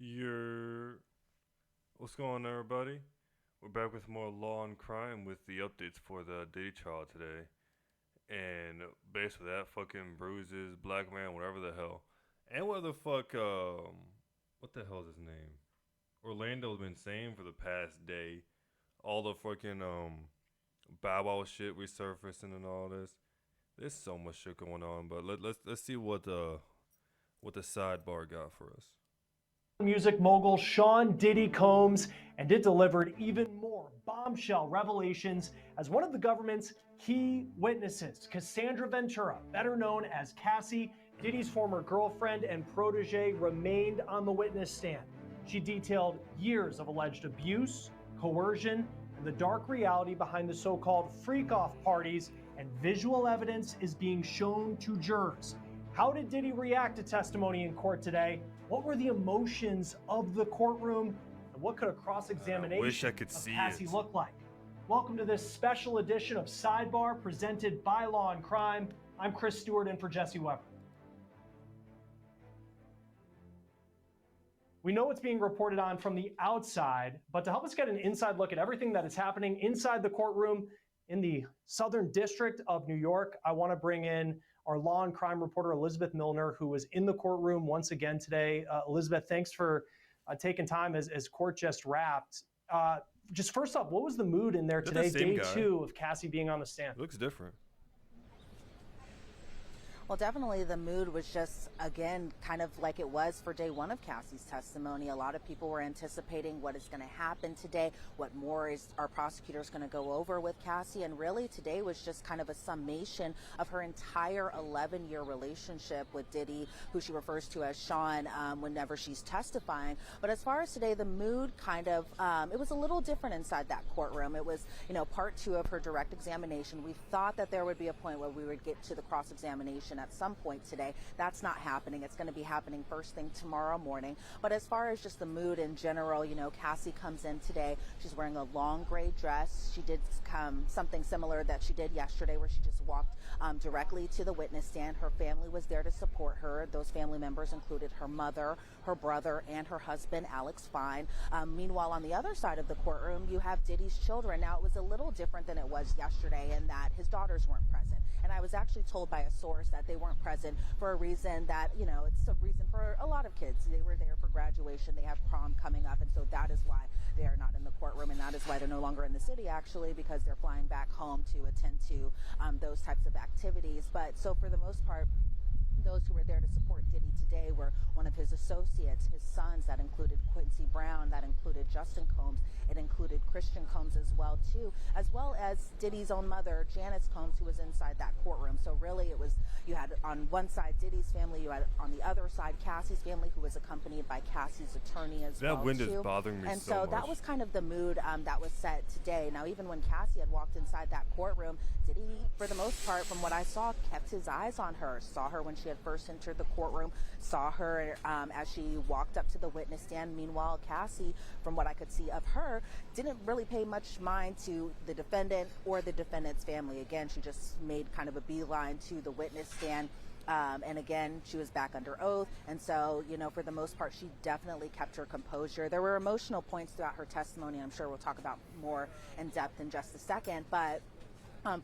Your What's going on, everybody? We're back with more Law and Crime with the updates for the Diddy trial today. And basically, that fucking bruises, black man, whatever the hell. And what the fuck, what the hell is his name? Orlando's been saying for the past day. All the fucking, Bow Wow shit resurfacing and all this. There's so much shit going on, but let's see what the sidebar got for us. Music mogul Sean Diddy Combs, and it delivered even more bombshell revelations as one of the government's key witnesses. Cassandra Ventura, better known as Cassie, Diddy's former girlfriend and protege, remained on the witness stand. She detailed years of alleged abuse, coercion, and the dark reality behind the so-called freak-off parties, and visual evidence is being shown to jurors. How did Diddy react to testimony in court today? What were the emotions of the courtroom? And what could a cross-examination of Cassie look like? Welcome to this special edition of Sidebar presented by Law and Crime. I'm Chris Stewart in for Jesse Weber. We know what's being reported on from the outside, but to help us get an inside look at everything that is happening inside the courtroom in the Southern District of New York, I want to bring in our Law and Crime reporter, Elizabeth Milner, who was in the courtroom once again today. Elizabeth, thanks for taking time as court just wrapped. Just first off, what was the mood in there today, day two of Cassie being on the stand? Looks different. Well, definitely the mood was just, again, kind of like it was for day one of Cassie's testimony. A lot of people were anticipating what is going to happen today, what more is our prosecutors going to go over with Cassie. And really today was just kind of a summation of her entire 11-year relationship with Diddy, who she refers to as Sean whenever she's testifying. But as far as today, the mood kind of, it was a little different inside that courtroom. It was, part two of her direct examination. We thought that there would be a point where we would get to the cross-examination at some point today. That's not happening. It's going to be happening first thing tomorrow morning. But as far as just the mood in general, Cassie comes in today. She's wearing a long gray dress. She did something similar that she did yesterday where she just walked directly to the witness stand. Her family was there to support her. Those family members included her mother, her brother, and her husband, Alex Fine. Meanwhile, on the other side of the courtroom, you have Diddy's children. Now, it was a little different than it was yesterday in that his daughters weren't present. And I was actually told by a source that they weren't present for a reason that, it's a reason for a lot of kids. They were there for graduation. They have prom coming up. And so that is why they are not in the courtroom. And that is why they're no longer in the city, actually, because they're flying back home to attend to those types of activities. But so for the most part, those who were there to support Diddy today were one of his associates, his sons. That included Quincy Brown, that included Justin Combs, it included Christian Combs as well as Diddy's own mother, Janice Combs, who was inside that courtroom. So really it was, you had on one side Diddy's family, you had on the other side Cassie's family, who was accompanied by Cassie's attorney as well. That wind is bothering me and so much. That was kind of the mood that was set today. Now, even when Cassie had walked inside that courtroom, Diddy, for the most part, from what I saw, kept his eyes on her, saw her when she had first entered the courtroom, saw her as she walked up to the witness stand. Meanwhile, Cassie, from what I could see of her, didn't really pay much mind to the defendant or the defendant's family. Again, she just made kind of a beeline to the witness stand. And again, she was back under oath. And so, for the most part, she definitely kept her composure. There were emotional points throughout her testimony. I'm sure we'll talk about more in depth in just a second. But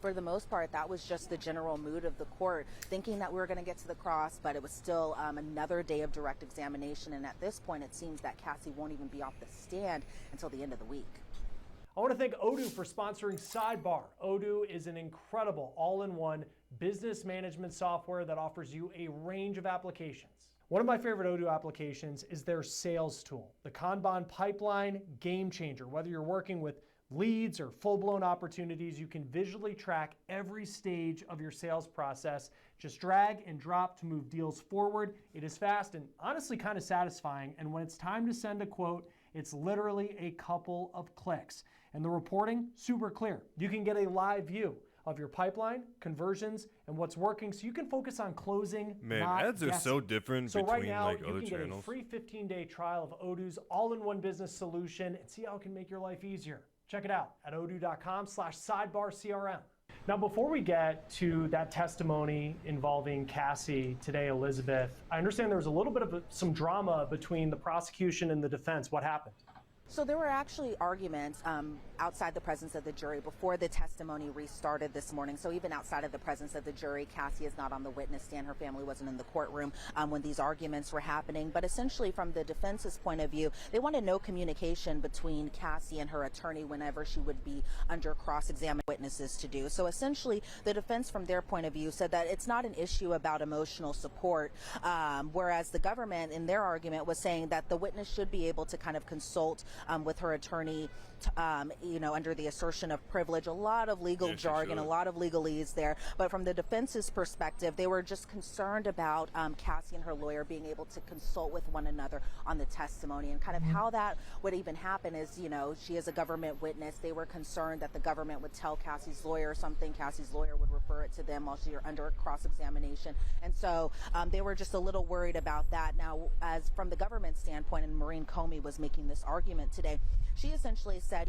for the most part, that was just the general mood of the court, thinking that we were going to get to the cross, but it was still another day of direct examination. And at this point, it seems that Cassie won't even be off the stand until the end of the week. I want to thank Odoo for sponsoring Sidebar. Odoo is an incredible all-in-one business management software that offers you a range of applications. One of my favorite Odoo applications is their sales tool, the Kanban pipeline game changer. Whether you're working with leads or full-blown opportunities, you can visually track every stage of your sales process. Just drag and drop to move deals forward. It is fast and honestly kind of satisfying. And when it's time to send a quote, it's literally a couple of clicks. And the reporting, super clear. You can get a live view of your pipeline, conversions, and what's working, so you can focus on closing. Man, ads are so different between right now, like other channels. You can get a free 15-day trial of Odoo's all-in-one business solution and see how it can make your life easier. Check it out at odoo.com/sidebarcrm. Now, before we get to that testimony involving Cassie today, Elizabeth, I understand there was a little bit of some drama between the prosecution and the defense. What happened? So there were actually arguments outside the presence of the jury before the testimony restarted this morning. So even outside of the presence of the jury, Cassie is not on the witness stand. Her family wasn't in the courtroom when these arguments were happening. But essentially, from the defense's point of view, they wanted no communication between Cassie and her attorney whenever she would be under cross-examined witnesses to do. So essentially, the defense, from their point of view, said that it's not an issue about emotional support, whereas the government, in their argument, was saying that the witness should be able to kind of consult with her attorney, under the assertion of privilege. A lot of legal jargon, a lot of legalese there. But from the defense's perspective, they were just concerned about Cassie and her lawyer being able to consult with one another on the testimony. And kind of how that would even happen is, she is a government witness. They were concerned that the government would tell Cassie's lawyer something. Cassie's lawyer would refer it to them while she's under cross-examination. And so they were just a little worried about that. Now, as from the government standpoint, and Maureen Comey was making this argument today, she essentially said,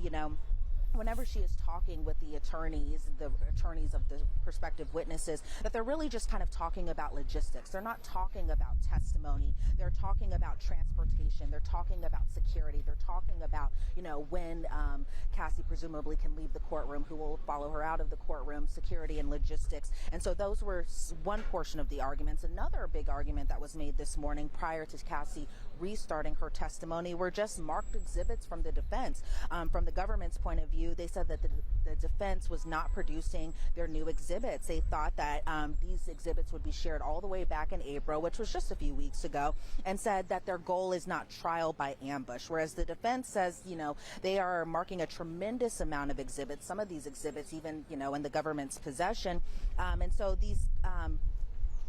whenever she is talking with the attorneys of the prospective witnesses, that they're really just kind of talking about logistics. They're not talking about testimony. They're talking about transportation. They're talking about security. They're talking about, when Cassie presumably can leave the courtroom, who will follow her out of the courtroom, security and logistics. And so those were one portion of the arguments. Another big argument that was made this morning prior to Cassie restarting her testimony were just marked exhibits from the defense. From the government's point of view, they said that the defense was not producing their new exhibits. They thought that these exhibits would be shared all the way back in April, which was just a few weeks ago, and said that their goal is not trial by ambush, whereas the defense says, they are marking a tremendous amount of exhibits, some of these exhibits even, in the government's possession. And so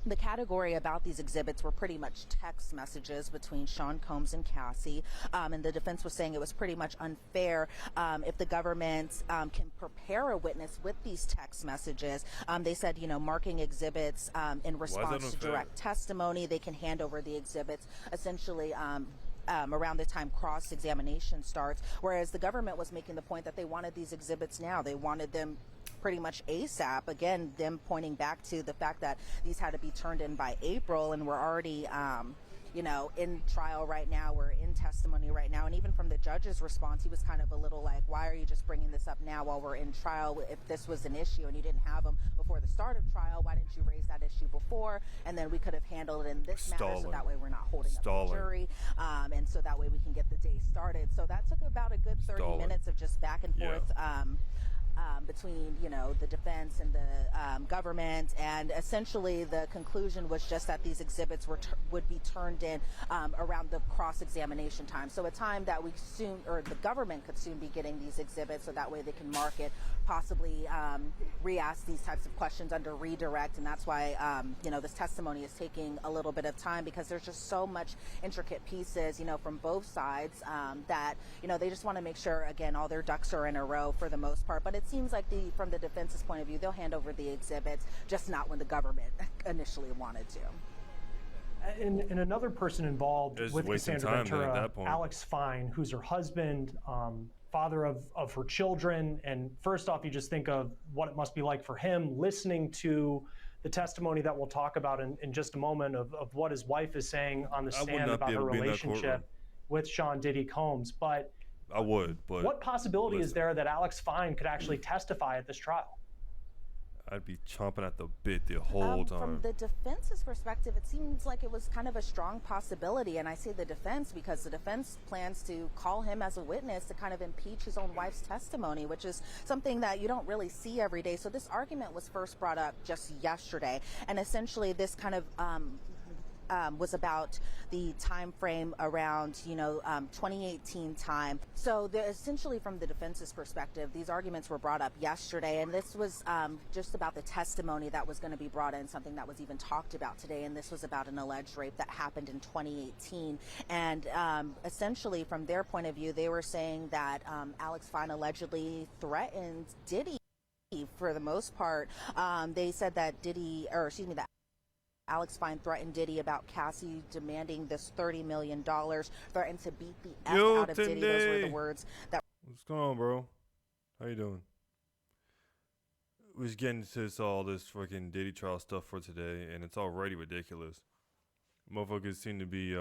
the category about these exhibits were pretty much text messages between Sean Combs and Cassie, and the defense was saying it was pretty much unfair if the government can prepare a witness with these text messages. They said, marking exhibits in response to direct testimony, they can hand over the exhibits essentially around the time cross-examination starts, whereas the government was making the point that they wanted these exhibits now. They wanted them pretty much ASAP. Again, them pointing back to the fact that these had to be turned in by April, and we're already in trial right now. We're in testimony right now. And even from the judge's response, he was kind of a little like, why are you just bringing this up now while we're in trial? If this was an issue and you didn't have them before the start of trial, why didn't you raise that issue before? And then we could have handled it in this manner, so that way we're not holding up the jury. And so that way we can get the day started. So that took about a good 30 minutes of just back and forth. Between the defense and the government, and essentially the conclusion was just that these exhibits would be turned in around the cross-examination time, so a time that the government could soon be getting these exhibits, so that way they can mark it, possibly re-ask these types of questions under redirect. And that's why this testimony is taking a little bit of time, because there's just so much intricate pieces from both sides that they just want to make sure, again, all their ducks are in a row for the most part. But it seems like from the defense's point of view, they'll hand over the exhibits, just not when the government initially wanted to. And another person involved with Cassandra Ventura, Alex Fine, who's her husband, father of her children. And first off, you just think of what it must be like for him listening to the testimony that we'll talk about in just a moment of what his wife is saying on the stand about her relationship with Sean Diddy Combs. But I would, but what possibility is there that Alex Fine could actually testify at this trial? I'd be chomping at the bit the whole time. From the defense's perspective, it seems like it was kind of a strong possibility. And I say the defense because the defense plans to call him as a witness to kind of impeach his own wife's testimony, which is something that you don't really see every day. So this argument was first brought up just yesterday. And essentially this kind of was about the time frame around 2018 time. So essentially from the defense's perspective, these arguments were brought up yesterday, and this was just about the testimony that was going to be brought in, something that was even talked about today, and this was about an alleged rape that happened in 2018. And essentially from their point of view, they were saying that Alex Fine allegedly threatened Diddy. For the most part, they said that that Alex Fine threatened Diddy about Cassie demanding this $30 million, threatened to beat the F out of Diddy. Those were the words that... What's going on, bro? How you doing? was getting to all this fucking Diddy trial stuff for today, and it's already ridiculous. Motherfuckers seem to be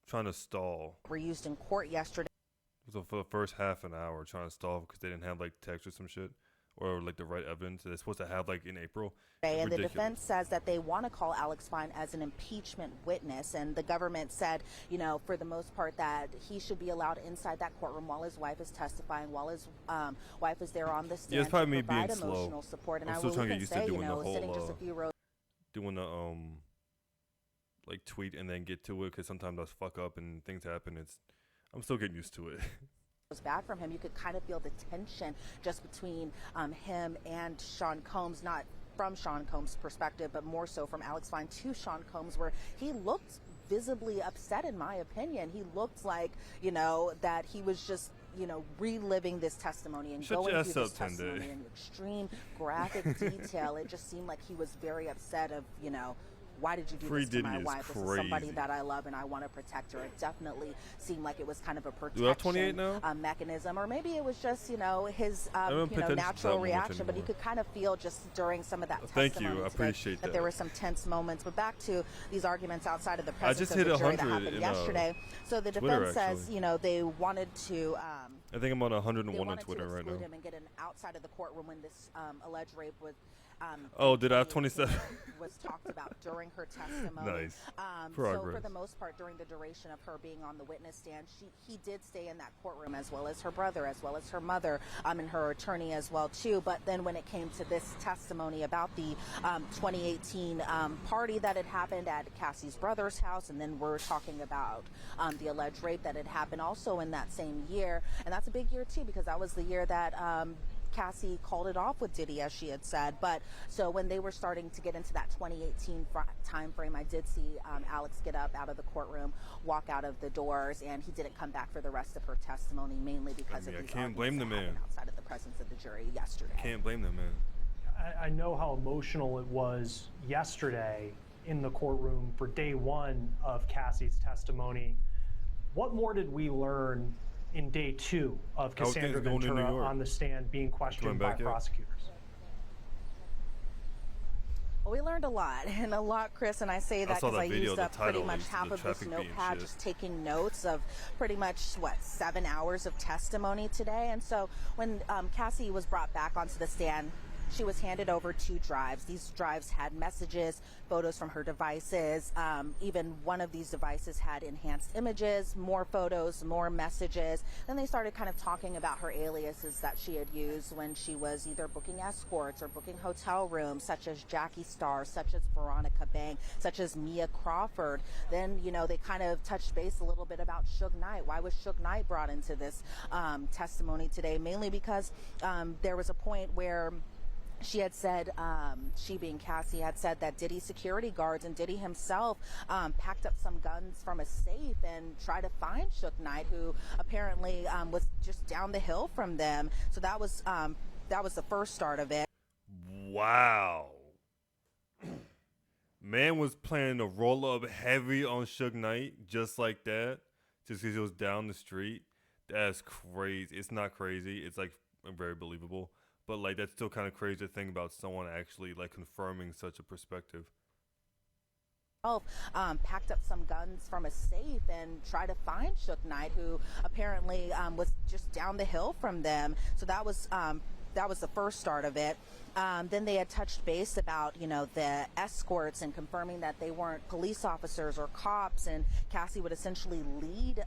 trying to stall. Were used in court yesterday. So for the first half an hour, trying to stall because they didn't have like text or some shit, or like the right evidence they're supposed to have like in April. And Ridiculous. the defense says that they want to call Alex Fine as an impeachment witness, and the government said, you know, for the most part, that he should be allowed inside that courtroom while his wife is testifying, while his wife is there on the stand. Yeah, it's probably to me being provide slow. emotional support. And I'm I still will trying to even get used say, to you doing know, the whole sitting just a few rows. doing the like tweet and then get to it, because sometimes I fuck up and things happen. I'm still getting used to it. Back from him, you could kind of feel the tension just between him and Sean Combs, not from Sean Combs' perspective, but more so from Alex Fine to Sean Combs, where he looked visibly upset, in my opinion. He looked like, you know, that he was just, you know, reliving this testimony and going through this testimony in extreme graphic detail. It just seemed like he was very upset of, you know, why did you do this to my wife? This is somebody that I love and I want to protect her. It definitely seemed like it was kind of a protection mechanism, or maybe it was just, you know, his natural reaction. But you could kind of feel just during some of that testimony. Thank you, I appreciate that there were some tense moments. But back to these arguments outside of the presence of the jury that happened yesterday. So the defense says, you know, they wanted to. I think I'm on 101 on Twitter right now. Him and get him outside of the courtroom when this alleged rape was. Did I have 27? Was talked about during her testimony. Nice. So for the most part, during the duration of her being on the witness stand, he did stay in that courtroom, as well as her brother, as well as her mother, and her attorney as well too. But then when it came to this testimony about the 2018 party that had happened at Cassie's brother's house, and then we're talking about the alleged rape that had happened also in that same year, and that's a big year too, because that was the year that Cassie called it off with Diddy, as she had said. But so when they were starting to get into that 2018 time frame, I did see Alex get up out of the courtroom, walk out of the doors, and he didn't come back for the rest of her testimony, mainly because of these can't blame the man outside of the presence of the jury yesterday. Can't blame the man. I know how emotional it was yesterday in the courtroom for day one of Cassie's testimony. What more did we learn in day two of Cassandra Ventura on the stand being questioned by prosecutors? Well, we learned a lot, and a lot, Chris, and I say that because I used up pretty much half of this notepad just taking notes of pretty much, 7 hours of testimony today. And so when Cassie was brought back onto the stand, she was handed over 2 drives. These drives had messages, photos from her devices. Even one of these devices had enhanced images, more photos, more messages. Then they started kind of talking about her aliases that she had used when she was either booking escorts or booking hotel rooms, such as Jackie Star, such as Veronica Bang, such as Mia Crawford. Then, you know, they kind of touched base a little bit about Suge Knight. Why was Suge Knight brought into this testimony today? Mainly because there was a point where she had said, she being Cassie, had said that Diddy security guards and Diddy himself packed up some guns from a safe and tried to find Suge Knight, who apparently was just down the hill from them. So that was the first start of it. Wow. Man was planning to roll up heavy on Suge Knight just like that, just because he was down the street. That's crazy. It's not crazy. It's like very believable. But like that's still kind of crazy to think about someone actually like confirming such a perspective. Packed up some guns from a safe and tried to find Suge Knight, who apparently was just down the hill from them. So that was the first start of it. Then they had touched base about, you know, the escorts and confirming that they weren't police officers or cops, and Cassie would essentially lead,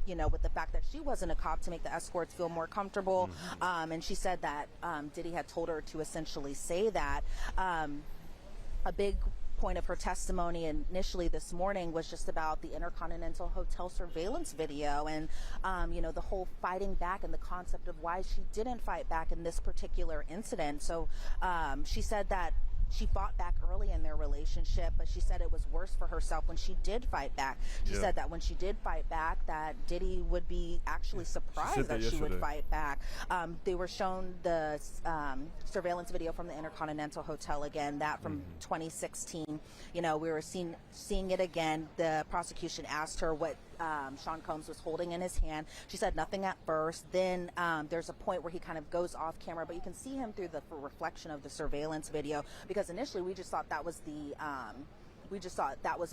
you know, with the fact that she wasn't a cop to make the escorts feel more comfortable. And she said that Diddy had told her to essentially say that. A big point of her testimony initially this morning was just about the Intercontinental Hotel surveillance video and, you know, the whole fighting back and the concept of why she didn't fight back in this particular incident. So she said that she fought back early in their relationship, but she said it was worse for herself when she did fight back. She said that when she did fight back, that Diddy would be actually surprised that she would fight back. They were shown the surveillance video from the Intercontinental Hotel again, that from 2016. You know, we were seeing it again. The prosecution asked her what Sean Combs was holding in his hand. She said nothing at first. Then there's a point where he kind of goes off camera, but you can see him through the reflection of the surveillance video, because initially we just thought that was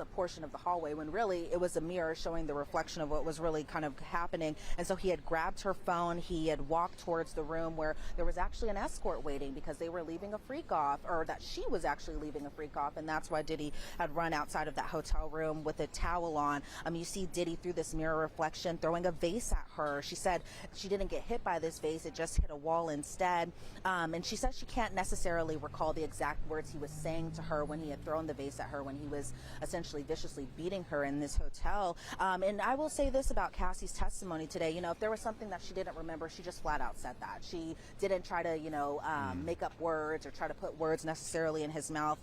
a portion of the hallway, when really it was a mirror showing the reflection of what was really kind of happening. And so he had grabbed her phone. He had walked towards the room where there was actually an escort waiting, because they were leaving a freak off, or that she was actually leaving a freak off. And that's why Diddy had run outside of that hotel room with a towel on. You see Diddy through this mirror reflection throwing a vase at her. She said she didn't get hit by this vase. It just hit a wall instead. And she says she can't necessarily recall the exact words he was saying to her when he had thrown the vase at her, when he was essentially viciously beating her in this hotel. And I will say this about Cassie's testimony today. If there was something that she didn't remember, she just flat out said that. She didn't try to, make up words or try to put words necessarily in his mouth,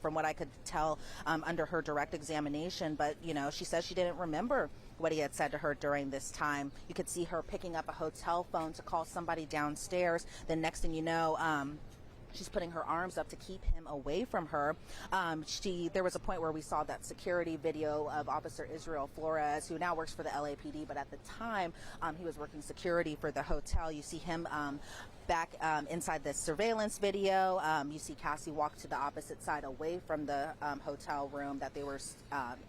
from what I could tell under her direct examination. But, she says she didn't remember what he had said to her during this time. You could see her picking up a hotel phone to call somebody downstairs. Then next thing you know, she's putting her arms up to keep him away from her. There was a point where we saw that security video of Officer Israel Flores, who now works for the LAPD, but at the time he was working security for the hotel. You see him back inside the surveillance video. You see Cassie walk to the opposite side away from the hotel room that they were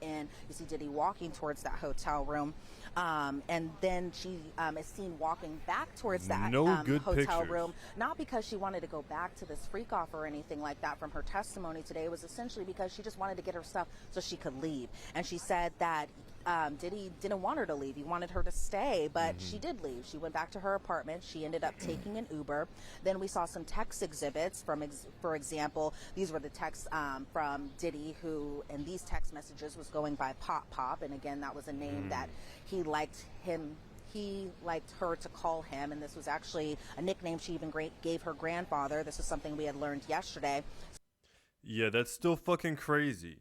in. You see Diddy walking towards that hotel room. And then she is seen walking back towards that hotel room, not because she wanted to go back to this freak off or anything like that from her testimony today. It was essentially because she just wanted to get her stuff so she could leave. And she said that Diddy didn't want her to leave. He wanted her to stay, but she did leave. She went back to her apartment. She ended up taking an Uber. Then we saw some text exhibits from, for example, these were the texts from Diddy, who in these text messages was going by Pop Pop. And again, that was a name that he liked her to call him. And this was actually a nickname she even gave her grandfather. This is something we had learned yesterday. Yeah, that's still fucking crazy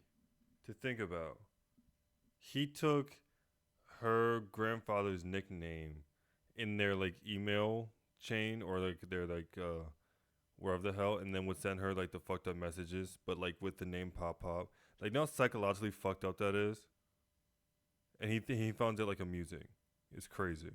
to think about. He took her grandfather's nickname in their email chain, or their wherever the hell, and then would send her the fucked up messages, but with the name Pop Pop. You know how psychologically fucked up that is? And he found it amusing. It's crazy.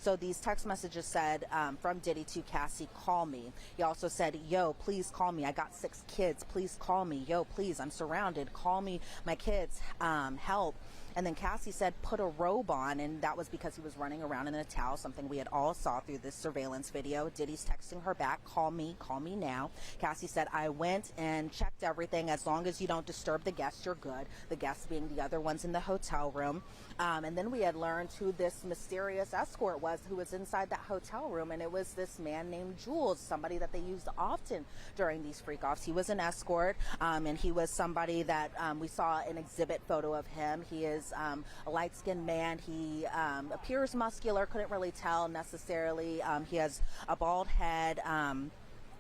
So these text messages said from Diddy to Cassie, call me. He also said, yo, please call me. I got 6 kids. Please call me. Yo, please, I'm surrounded. Call me, my kids. Help. And then Cassie said, put a robe on. And that was because he was running around in a towel, something we had all saw through this surveillance video. Diddy's texting her back, call me now. Cassie said, I went and checked everything. As long as you don't disturb the guests, you're good. The guests being the other ones in the hotel room. And then we had learned who this mysterious escort was who was inside that hotel room. And it was this man named Jules, somebody that they used often during these freak-offs. He was an escort, and he was somebody that we saw an exhibit photo of him. He is a light-skinned man. He appears muscular, couldn't really tell necessarily. He has a bald head.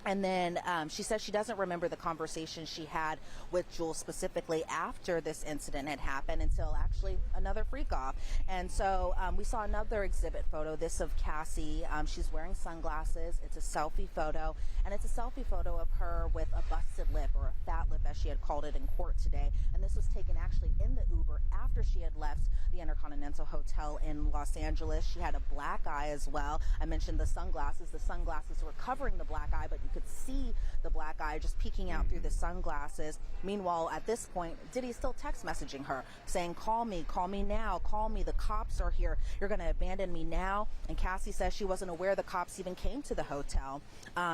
And then she says she doesn't remember the conversation she had with Jules specifically after this incident had happened until actually another freak off. And so we saw another exhibit photo, this of Cassie. She's wearing sunglasses. It's a selfie photo. And it's a selfie photo of her with a busted lip, or a fat lip as she had called it in court today. And this was taken actually in the Uber after she had left the Intercontinental Hotel in Los Angeles. She had a black eye as well. I mentioned the sunglasses. The sunglasses were covering the black eye, but you could see the black eye just peeking out through the sunglasses. Meanwhile, at this point, Diddy's still text messaging her, saying, call me now, call me, the cops are here, you're going to abandon me now. And Cassie says she wasn't aware the cops even came to the hotel.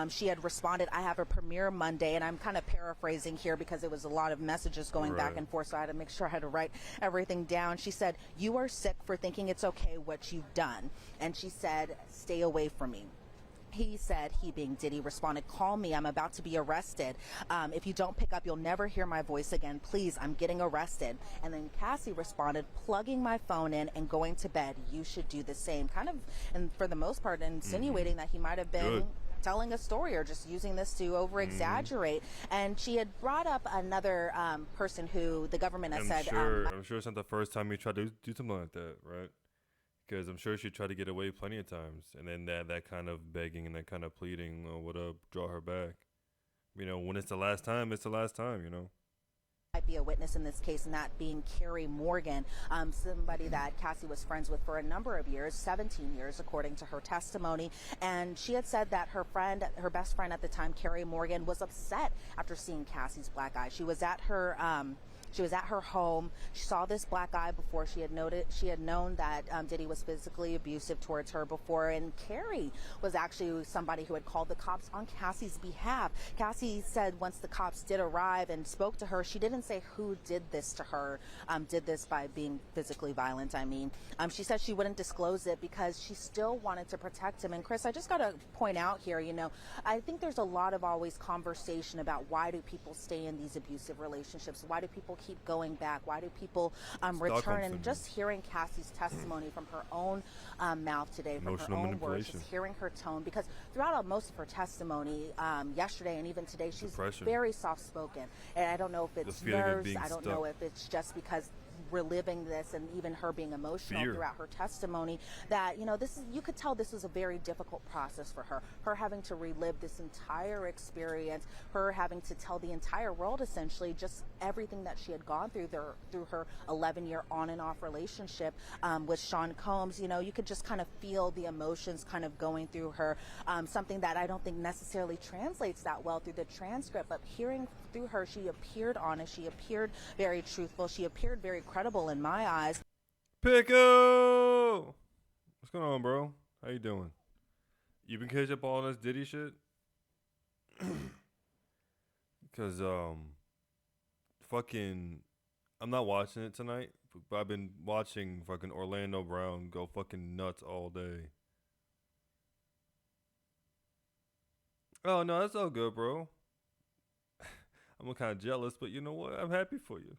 She had responded, I have a premiere Monday, and I'm kind of paraphrasing here because it was a lot of messages going back and forth, so I had to make sure I had to write everything down. She said, you are sick for thinking it's okay what you've done. And she said, stay away from me. He said, he being Diddy, responded, call me, I'm about to be arrested. If you don't pick up, you'll never hear my voice again. Please, I'm getting arrested. And then Cassie responded, plugging my phone in and going to bed. You should do the same. Kind of, and for the most part, insinuating that he might have been telling a story or just using this to over-exaggerate. And she had brought up another person who the government has said... I'm sure it's not the first time you tried to do something like that, right? Because I'm sure she tried to get away plenty of times. And then that kind of begging and that kind of pleading would draw her back. When it's the last time, it's the last time, My might be a witness in this case, and that being Carrie Morgan, somebody that Cassie was friends with for a number of years, 17 years, according to her testimony. And she had said that her best friend at the time, Carrie Morgan, was upset after seeing Cassie's black eye. She was at her home. She saw this black eye before. She had known that Diddy was physically abusive towards her before. And Carrie was actually somebody who had called the cops on Cassie's behalf. Cassie said once the cops did arrive and spoke to her, she didn't say who did this to her, did this by being physically violent, I mean. She said she wouldn't disclose it because she still wanted to protect him. And Chris, I just got to point out here, I think there's a lot of always conversation about why do people stay in these abusive relationships? Why do people keep going back? Why do people return? And just hearing Cassie's testimony from her own mouth today, from her own words, just hearing her tone, because throughout most of her testimony yesterday and even today, she's very soft-spoken. And I don't know if it's nerves. I don't know if it's just because reliving this and even her being emotional throughout her testimony, that you could tell this was a very difficult process for her having to relive this entire experience, her having to tell the entire world essentially just everything that she had gone through her 11-year on and off relationship with Sean Combs. You could just kind of feel the emotions kind of going through her, something that I don't think necessarily translates that well through the transcript, but hearing through her, she appeared honest, she appeared very truthful, she appeared very credible in my eyes. Pickle! What's going on, bro? How you doing? You been catching up on this Diddy shit? Because, I'm not watching it tonight, but I've been watching fucking Orlando Brown go fucking nuts all day. Oh, no, that's all good, bro. I'm kind of jealous, but you know what? I'm happy for you.